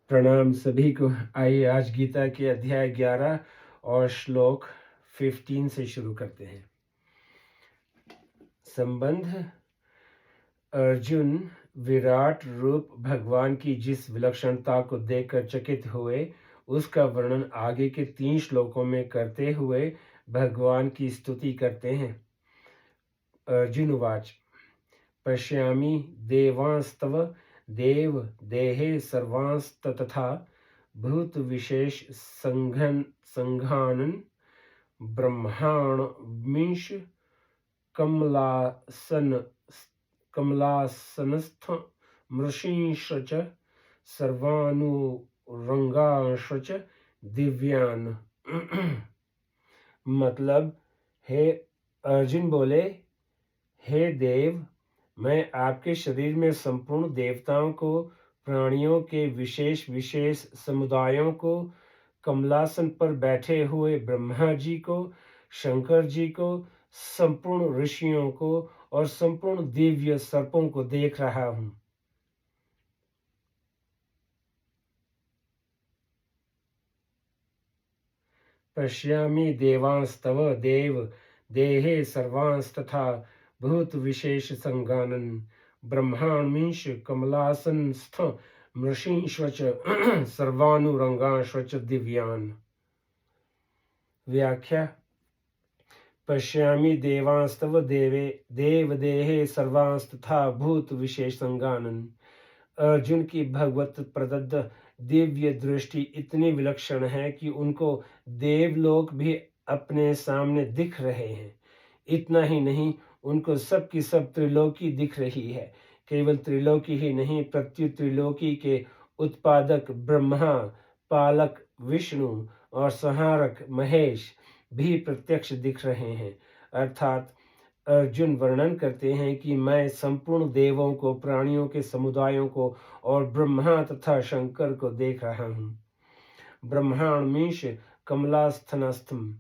प्रणाम सभी को। आइए आज गीता के अध्याय 11 और श्लोक 15 से शुरू करते हैं। संबंध। अर्जुन विराट रूप भगवान की जिस विलक्षणता को देखकर चकित हुए, उसका वर्णन आगे के 3 श्लोकों में करते हुए भगवान की स्तुति करते हैं। अर्जुन उवाच पश्यामि देवांस्तव देव देहे सर्वांस्तथा भूत विशेष संघानन ब्रह्माणमीश कमलासनस्थ मृषींश च सर्वानुरंगांश च दिव्यान। मतलब, हे अर्जुन बोले, हे देव, मैं आपके शरीर में संपूर्ण देवताओं को, प्राणियों के विशेष विशेष समुदायों को, कमलासन पर बैठे हुए ब्रह्मा जी को, शंकर जी को, संपूर्ण ऋषियों को और संपूर्ण दिव्य सर्पों को देख रहा हूं। पश्यामि देवांस्तव देव देहे सर्वांस्तथा भूत विशेष संगानन ब्रह्माणमीश कमलासनस्थ मृषींश्वच सर्वानुरंगांश्वच दिव्यान। व्याख्या। पश्यामि देवांस्तव देव देहे सर्वांस्तथा भूत विशेष संगानन। अर्जुन की भगवत प्रदत्त दिव्य दृष्टि इतनी विलक्षण है कि उनको देवलोक भी अपने सामने दिख रहे हैं। इतना ही नहीं, उनको सब की सब त्रिलोकी दिख रही है। केवल त्रिलोकी ही नहीं, प्रत्युत त्रिलोकी के उत्पादक ब्रह्मा, पालक विष्णु और संहारक महेश भी प्रत्यक्ष दिख रहे हैं। अर्थात अर्जुन वर्णन करते हैं कि मैं संपूर्ण देवों को, प्राणियों के समुदायों को और ब्रह्मा तथा शंकर को देख रहा हूं। ब्रह्माणमीश कमलासनस्थम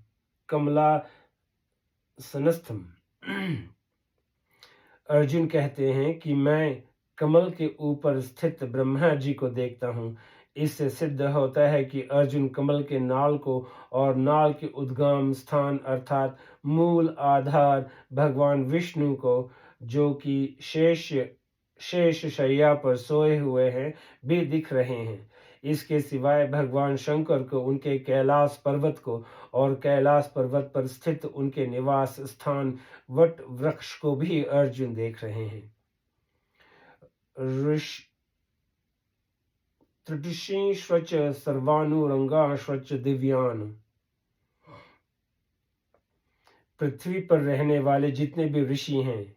अर्जुन कहते हैं कि मैं कमल के ऊपर स्थित ब्रह्मा जी को देखता हूं। इससे सिद्ध होता है कि अर्जुन कमल के नाल को और नाल के उद्गम स्थान अर्थात मूल आधार भगवान विष्णु को, जो कि शेष शैया पर सोए हुए हैं, भी दिख रहे हैं। इसके सिवाय भगवान शंकर को, उनके कैलाश पर्वत को और कैलाश पर्वत पर स्थित उनके निवास स्थान वट वृक्ष को भी अर्जुन देख रहे हैं। त्रिषीष्वच सर्वानुरंगाश्वच दिव्यान। पृथ्वी पर रहने वाले जितने भी ऋषि हैं,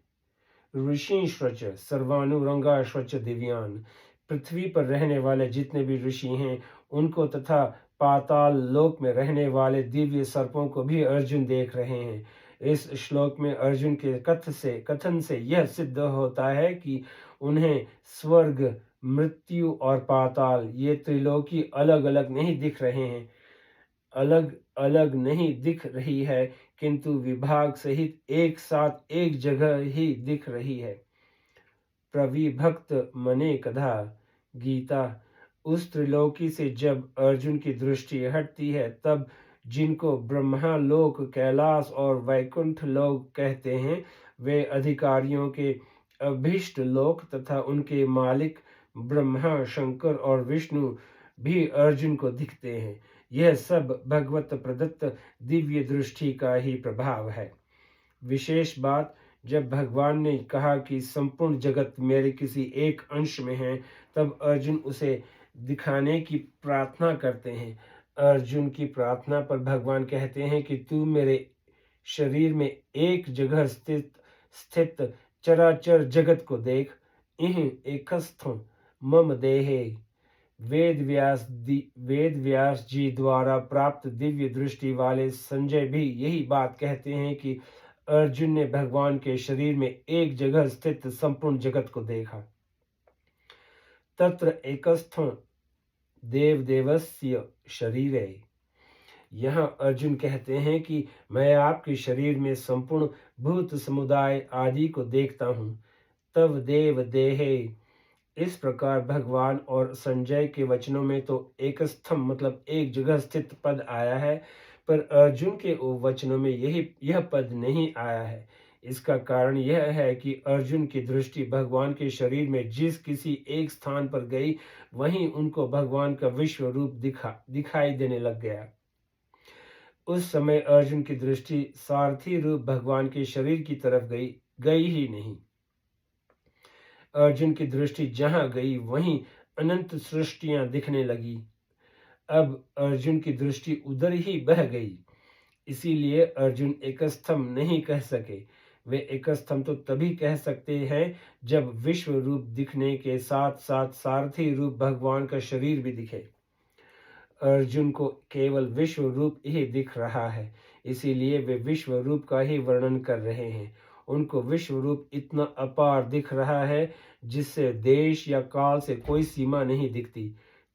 ऋषिष्वच सर्वानुरंगाश्वच दिव्यान, पृथ्वी पर रहने वाले जितने भी ऋषि हैं, उनको तथा पाताल लोक में रहने वाले दिव्य सर्पों को भी अर्जुन देख रहे हैं। इस श्लोक में अर्जुन के कथन से यह सिद्ध होता है कि उन्हें स्वर्ग, मृत्यु और पाताल, ये त्रिलोकी अलग अलग नहीं दिख रहे हैं, अलग अलग नहीं दिख रही है, किंतु विभाग सहित एक साथ एक जगह ही दिख रही है। प्रविभक्त मने कधा। गीता। उस त्रिलोकी से जब अर्जुन की दृष्टि हटती है, तब जिनको ब्रह्मा लोक, कैलाश और वैकुंठ लोक कहते हैं, वे अधिकारियों के अभीष्ट लोक तथा उनके मालिक ब्रह्मा, शंकर और विष्णु भी अर्जुन को दिखते हैं। यह सब भगवत प्रदत्त दिव्य दृष्टि का ही प्रभाव है। विशेष बात, जब भगवान ने कहा कि संपूर्ण जगत मेरे किसी एक अंश में है, तब अर्जुन उसे दिखाने की प्रार्थना करते हैं। अर्जुन की प्रार्थना पर भगवान कहते हैं कि तू मेरे शरीर में एक जगह स्थित चराचर जगत को देख। इह एकस्थं मम देहे। वेद व्यास जी द्वारा प्राप्त दिव्य दृष्टि वाले संजय भी यही बात कहते हैं कि अर्जुन ने भगवान के शरीर में एक जगह स्थित संपूर्ण जगत को देखा। तत्र एकस्थं देवदेवस्य शरीरे। यहाँ अर्जुन कहते हैं कि मैं आपके शरीर में संपूर्ण भूत समुदाय आदि को देखता हूँ। तव देव देहे इस प्रकार भगवान और संजय के वचनों में तो एक स्तंभ मतलब एक जगह स्थित पद आया है, पर अर्जुन के वचनों में यह पद नहीं आया है। इसका कारण यह है कि अर्जुन की दृष्टि भगवान के शरीर में जिस किसी एक स्थान पर गई, वहीं उनको भगवान का विश्व रूप दिखाई देने लग गया। उस समय अर्जुन की दृष्टि सारथी रूप भगवान के शरीर की तरफ गई ही नहीं। अर्जुन की दृष्टि जहां गई वहीं अनंत सृष्टियां दिखने लगी। अब अर्जुन की दृष्टि उधर ही बह गई, इसीलिए अर्जुन एकस्थम नहीं कह सके। वे एकस्थम तो तभी कह सकते हैं जब विश्व रूप दिखने के साथ साथ सारथी रूप भगवान का शरीर भी दिखे। अर्जुन को केवल विश्व रूप ही दिख रहा है, इसीलिए वे विश्व रूप का ही वर्णन कर रहे हैं। उनको विश्व रूप इतना अपार दिख रहा है जिससे देश या काल से कोई सीमा नहीं दिखती।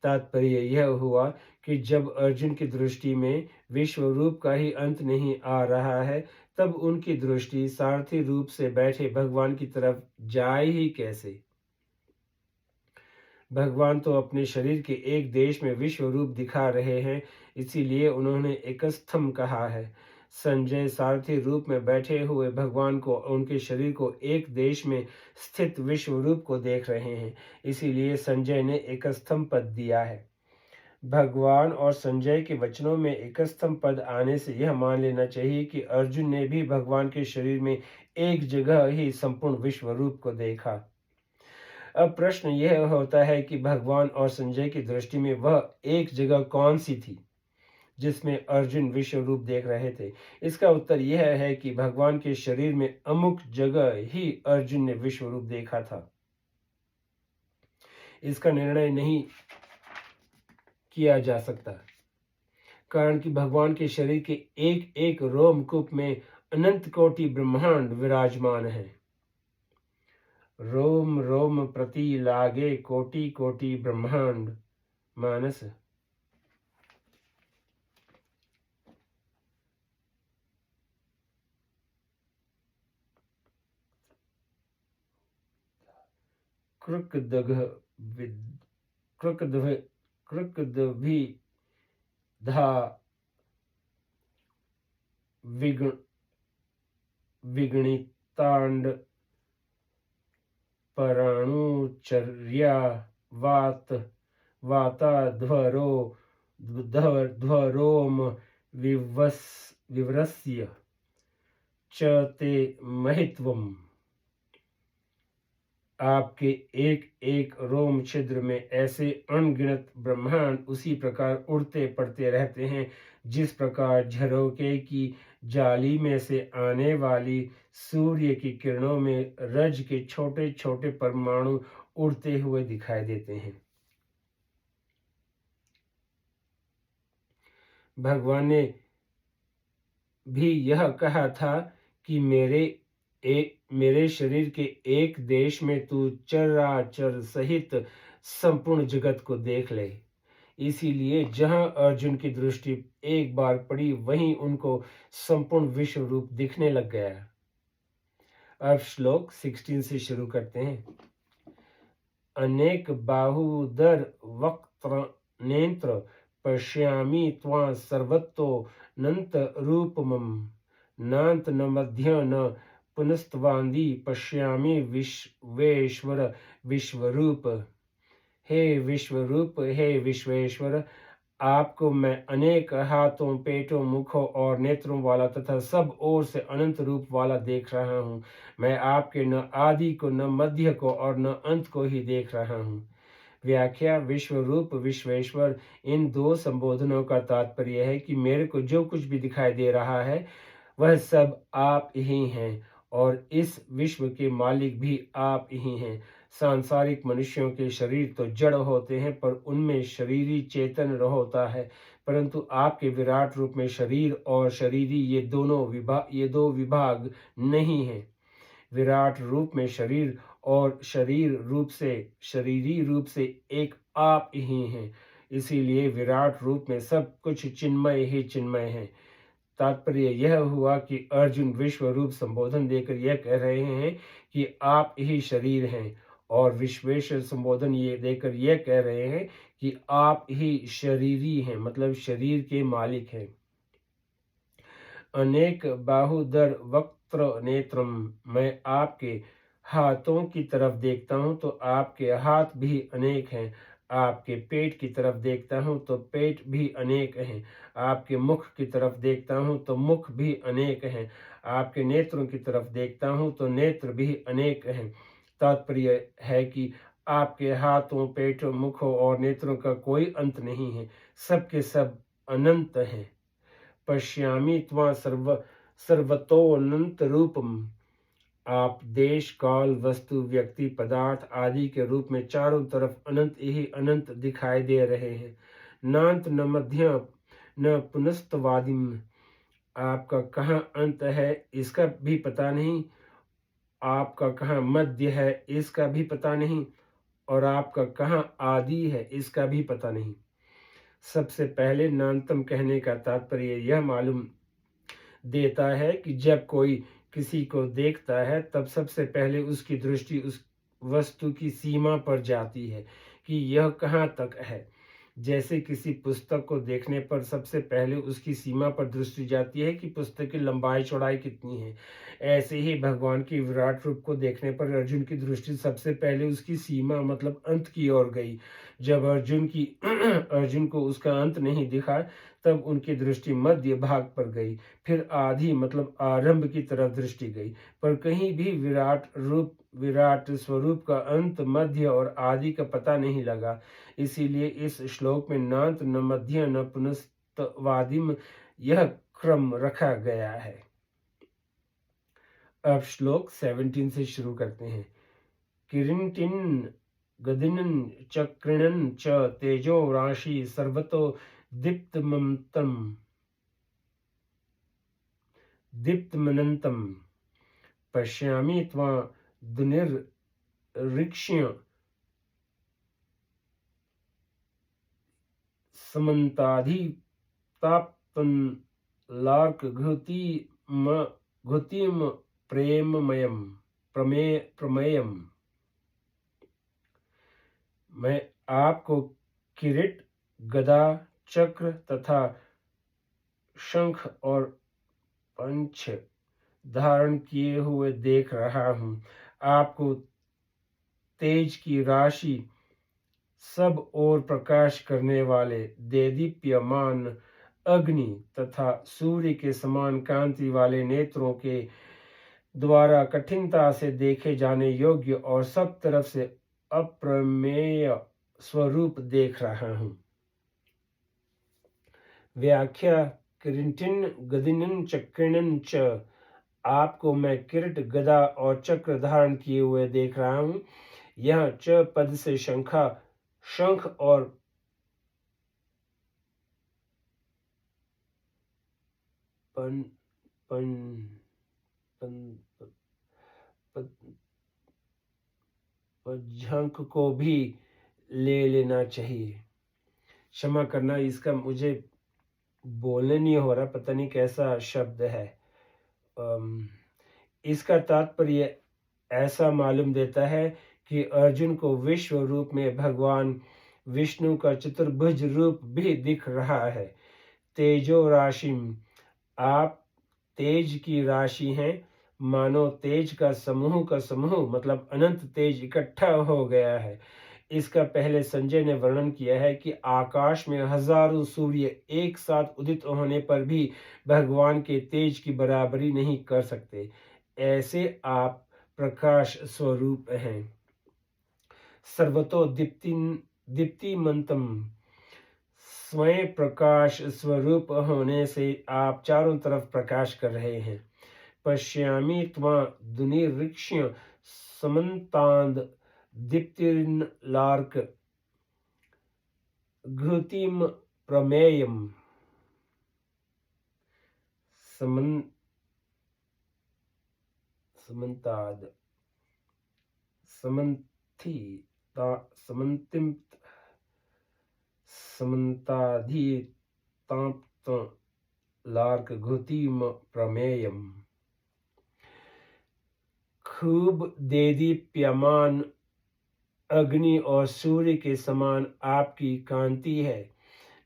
तात्पर्य यह हुआ कि जब अर्जुन की दृष्टि में विश्व रूप का ही अंत नहीं आ रहा है, तब उनकी दृष्टि सारथी रूप से बैठे भगवान की तरफ जाए ही कैसे। भगवान तो अपने शरीर के एक देश में विश्व रूप दिखा रहे हैं, इसीलिए उन्होंने एकस्थम कहा है। संजय सारथी रूप में बैठे हुए भगवान को उनके शरीर को एक देश में स्थित विश्व रूप को देख रहे हैं, इसीलिए संजय ने एकस्थम पद दिया है। भगवान और संजय के वचनों में एकस्थम पद आने से यह मान लेना चाहिए कि अर्जुन ने भी भगवान के शरीर में एक जगह ही संपूर्ण विश्व रूप को देखा। अब प्रश्न यह होता है कि भगवान और संजय की दृष्टि में वह एक जगह कौन सी थी जिसमें अर्जुन विश्व रूप देख रहे थे। इसका उत्तर यह है कि भगवान के शरीर में अमुक जगह ही अर्जुन ने विश्व रूप देखा था। इसका निर्णय नहीं किया जा सकता, कारण कि भगवान के शरीर के एक एक रोमकूप में अनंत कोटि ब्रह्मांड विराजमान है। रोम रोम प्रति लागे कोटि कोटि ब्रह्मांड मानस। कृकदभिधा विगणितांड पराणुचर्या वाताध्वरोम विवरस्य च ते महित्वम्। आपके एक एक रोम छिद्र में ऐसे अनगिनत ब्रह्मांड उसी प्रकार उड़ते पड़ते रहते हैं जिस प्रकार झरोके की जाली में से आने वाली सूर्य की किरणों में रज के छोटे छोटे परमाणु उड़ते हुए दिखाई देते हैं। भगवान ने भी यह कहा था कि मेरे शरीर के एक देश में तू चराचर सहित संपूर्ण जगत को देख ले। इसीलिए जहां अर्जुन की दृष्टि एक बार पड़ी वहीं उनको संपूर्ण विश्व रूप दिखने लग गया। अब श्लोक 16 से शुरू करते हैं। अनेक बाहुदर वक्त्र नेत्र पश्यामि त्वां सर्वतो नंत रूपमं नान्त न मध्य न पुनस्त्वांदी पश्यामि विश्वेश्वर विश्वरूप। हे विश्वरूप, हे विश्वेश्वर, आपको मैं अनेक हाथों, पेटों, मुखों और नेत्रों वाला तथा सब ओर से अनंत रूप वाला देख रहा हूँ। मैं आपके न आदि को, न मध्य को और न अंत को ही देख रहा हूँ। व्याख्या। विश्वरूप, विश्वेश्वर, इन दो संबोधनों का तात्पर्य है कि मेरे को जो कुछ भी दिखाई दे रहा है वह सब आप ही हैं और इस विश्व के मालिक भी आप ही हैं। सांसारिक मनुष्यों के शरीर तो जड़ होते हैं पर उनमें शरीरी चेतन होता है, परंतु आपके विराट रूप में शरीर और शरीरी ये दो विभाग नहीं हैं। विराट रूप में शरीर और शरीरी रूप से एक आप ही हैं। इसीलिए विराट रूप में सब कुछ चिन्मय ही चिन्मय है। तात्पर्य यह हुआ कि अर्जुन विश्व रूप संबोधन देकर यह कह रहे हैं कि आप ही शरीर हैं और विश्वेश्वर संबोधन ये देकर यह कह रहे हैं कि आप ही शरीरी हैं, मतलब शरीर के मालिक हैं। अनेक बाहुदर वक्त्र नेत्रम, मैं आपके हाथों की तरफ देखता हूं तो आपके हाथ भी अनेक हैं। आपके पेट की तरफ देखता हूं तो पेट भी अनेक हैं। आपके मुख की तरफ देखता हूं तो मुख भी अनेक हैं। आपके नेत्रों की तरफ देखता हूं तो नेत्र भी अनेक हैं। तात्पर्य है कि आपके हाथों, पेटों, मुखों और नेत्रों का कोई अंत नहीं है, सबके सब अनंत हैं। पश्यामि त्वां सर्वतोऽनंत रूपम, आप देश, काल, वस्तु, व्यक्ति, पदार्थ आदि के रूप में चारों तरफ अनंत ही अनंत दिखाई दे रहे हैं। नान्त न मध्य न पुनस्तवादिम, आपका कहाँ अंत है इसका भी पता नहीं, आपका कहाँ मध्य है इसका भी पता नहीं, और आपका कहाँ आदि है इसका भी पता नहीं। सबसे पहले नान्तम कहने का तात्पर्य यह मालूम देता है कि जब कोई किसी को देखता है तब सबसे पहले उसकी दृष्टि उस वस्तु की सीमा पर जाती है कि यह कहाँ तक है। जैसे किसी पुस्तक को देखने पर सबसे पहले उसकी सीमा पर दृष्टि जाती है कि पुस्तक की लंबाई चौड़ाई कितनी है, ऐसे ही भगवान की विराट रूप को देखने पर अर्जुन की दृष्टि सबसे पहले उसकी सीमा मतलब अंत की ओर गई। जब अर्जुन को उसका अंत नहीं दिखा तब उनकी दृष्टि मध्य भाग पर गई, फिर आधी मतलब आरंभ की तरफ दृष्टि गई, पर कहीं भी विराट स्वरूप का अंत, मध्य और आदि का पता नहीं लगा। इसीलिए इस श्लोक में नान्त न मध्य न पुनस्तवादिम यह क्रम रखा गया है। अब श्लोक 17 से शुरू करते हैं। किरीटिन गदिनं चक्रिणं च तेजो राशि सर्वतो दीप्तमनन्तं, पश्यामि त्वां दुर्निरीक्ष्य समन्ताधिताप्तं लार्कघृतिम प्रमेयम्, मैं आपको किरीट, गदा, चक्र तथा शंख और पंच धारण किए हुए देख रहा हूं। आपको तेज की राशि, सब ओर प्रकाश करने वाले देदीप्यमान अग्नि तथा सूर्य के समान कांति वाले नेत्रों के द्वारा कठिनता से देखे जाने योग्य और सब तरफ से अप्रमेय स्वरूप देख रहा हूं। व्याख्या। किरीटिन गदिनं चक्रिणं च, आपको मैं किरीट, गदा और चक्र धारण किए हुए देख रहा हूं। यह च पद से शंख और झंक को भी ले लेना चाहिए। क्षमा करना, इसका मुझे बोलने नहीं हो रहा, पता नहीं कैसा शब्द है। इसका तात्पर्य ऐसा मालूम देता है कि अर्जुन को विश्व रूप में भगवान विष्णु का चतुर्भुज रूप भी दिख रहा है। तेजो राशि, आप तेज की राशि हैं, मानो तेज का समूह मतलब अनंत तेज इकट्ठा हो गया है। इसका पहले संजय ने वर्णन किया है कि आकाश में हजारों सूर्य एक साथ उदित होने पर भी भगवान के तेज की बराबरी नहीं कर सकते, ऐसे आप प्रकाश स्वरूप हैं। सर्वतो दीप्तिमंतम, स्वयं प्रकाश स्वरूप होने से आप चारों तरफ प्रकाश कर रहे हैं। पश्यामि त्वां दुर्निरीक्ष्य समन्ताद् दीप्तिर्लार्क घृतिम प्रमेयम्, समन्ताद् समन्ताधिताप्त लार्क घृतिम प्रमेयम्, खूब देदीप्यमान अग्नि और सूर्य के समान आपकी कांति है।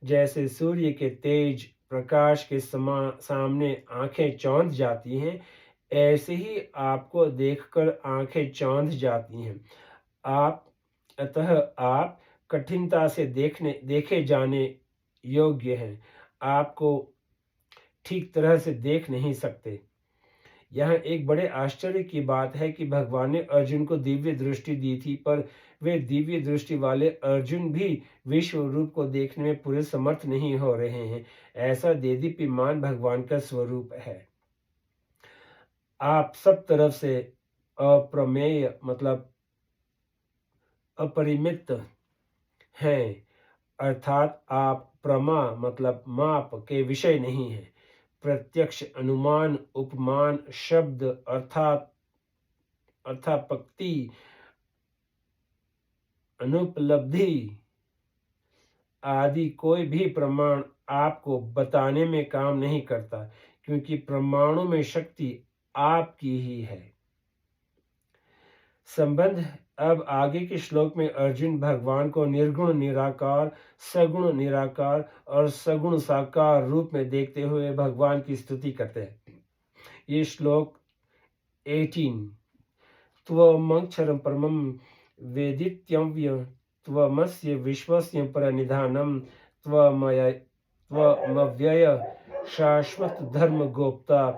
जैसे सूर्य के तेज प्रकाश के सामने आंखें चौंध जाती हैं, ऐसे ही आपको देखकर आंखें चौंध जाती हैं। आप अतः आप कठिनता से देखे जाने योग्य हैं। आपको ठीक तरह से देख नहीं सकते। यहाँ एक बड़े आश्चर्य की बात है कि भगवान ने अर्जुन को दिव्य दृष्टि दी थी, पर वे दिव्य दृष्टि वाले अर्जुन भी विश्व रूप को देखने में पूरे समर्थ नहीं हो रहे हैं। ऐसा देदीप्यमान भगवान का स्वरूप है। आप सब तरफ से अप्रमेय मतलब अपरिमित हैं, अर्थात आप प्रमा मतलब माप के विषय नहीं हैं। प्रत्यक्ष, अनुमान, उपमान, शब्द अर्थात अर्थापत्ति, अनुपलब्धि आदि कोई भी प्रमाण आपको बताने में काम नहीं करता, क्योंकि प्रमाणों में शक्ति आपकी ही है। संबंध अब आगे के श्लोक में अर्जुन भगवान को निर्गुण निराकार, सगुण निराकार और सगुण साकार रूप में देखते हुए भगवान की स्तुति करते हैं। ये श्लोक 18। त्वमक्षरं परमं वेदितव्यं त्वमस्य विश्वस्य परनिधानं त्वमव्यय शाश्वत धर्म गोप्ता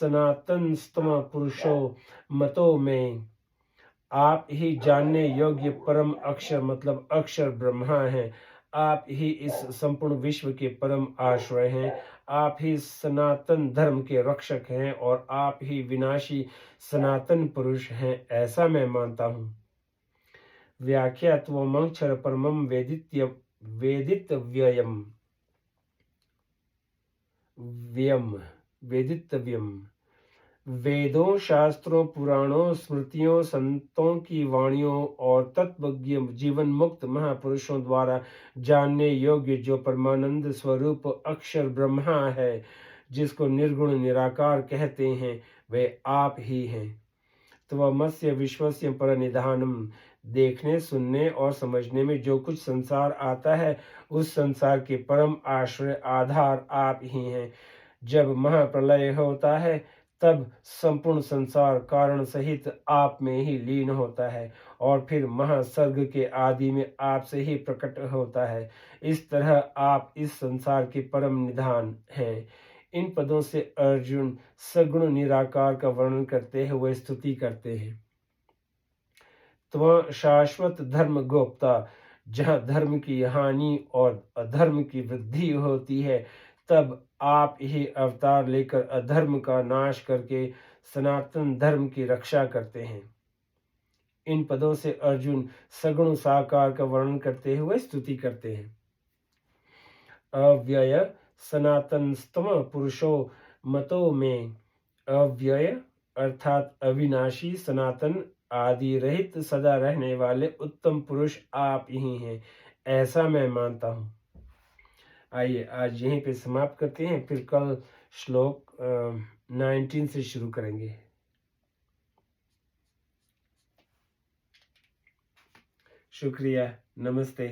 सनातनस्तम पुरुषो मतो में। आप ही जानने योग्य परम अक्षर मतलब अक्षर ब्रह्मा हैं। आप ही इस संपूर्ण विश्व के परम आश्रय हैं। आप ही सनातन धर्म के रक्षक हैं और आप ही विनाशी सनातन पुरुष हैं, ऐसा मैं मानता हूँ। व्याख्या त्वमक्षर परमं वेदितव्यम् वेदितव्यम्। वेदों, शास्त्रों, पुराणों, स्मृतियों, संतों की वाणियों और तत्वज्ञ जीवन मुक्त महापुरुषों द्वारा जानने योग्य जो परमानंद स्वरूप अक्षर ब्रह्मा है, जिसको निर्गुण निराकार कहते हैं, वे आप ही हैं। त्वमस्य विश्वस्य परनिधानम्। देखने, सुनने और समझने में जो कुछ संसार आता है, उस संसार के परम आश्रय आधार आप ही हैं। जब महाप्रलय होता है, तब संपूर्ण संसार कारण सहित आप में ही लीन होता है और फिर महासर्ग के आदि में आपसे ही प्रकट होता है। इस तरह आप इस संसार के परम निधान हैं। इन पदों से अर्जुन सगुण निराकार का वर्णन करते हुए स्तुति करते हैं। त्वं शाश्वत धर्म गोप्ता। जहाँ धर्म की हानि और अधर्म की वृद्धि होती है, तब आप ही अवतार लेकर अधर्म का नाश करके सनातन धर्म की रक्षा करते हैं। इन पदों से अर्जुन सगुण साकार का वर्णन करते हुए स्तुति करते हैं। अव्यय सनातनस्तम पुरुषो मतो में। अव्यय अर्थात अविनाशी, सनातन, आदि रहित, सदा रहने वाले उत्तम पुरुष आप ही हैं, ऐसा मैं मानता हूँ। आइए आज यहीं पे समाप्त करते हैं, फिर कल श्लोक 19 से शुरू करेंगे। शुक्रिया, नमस्ते।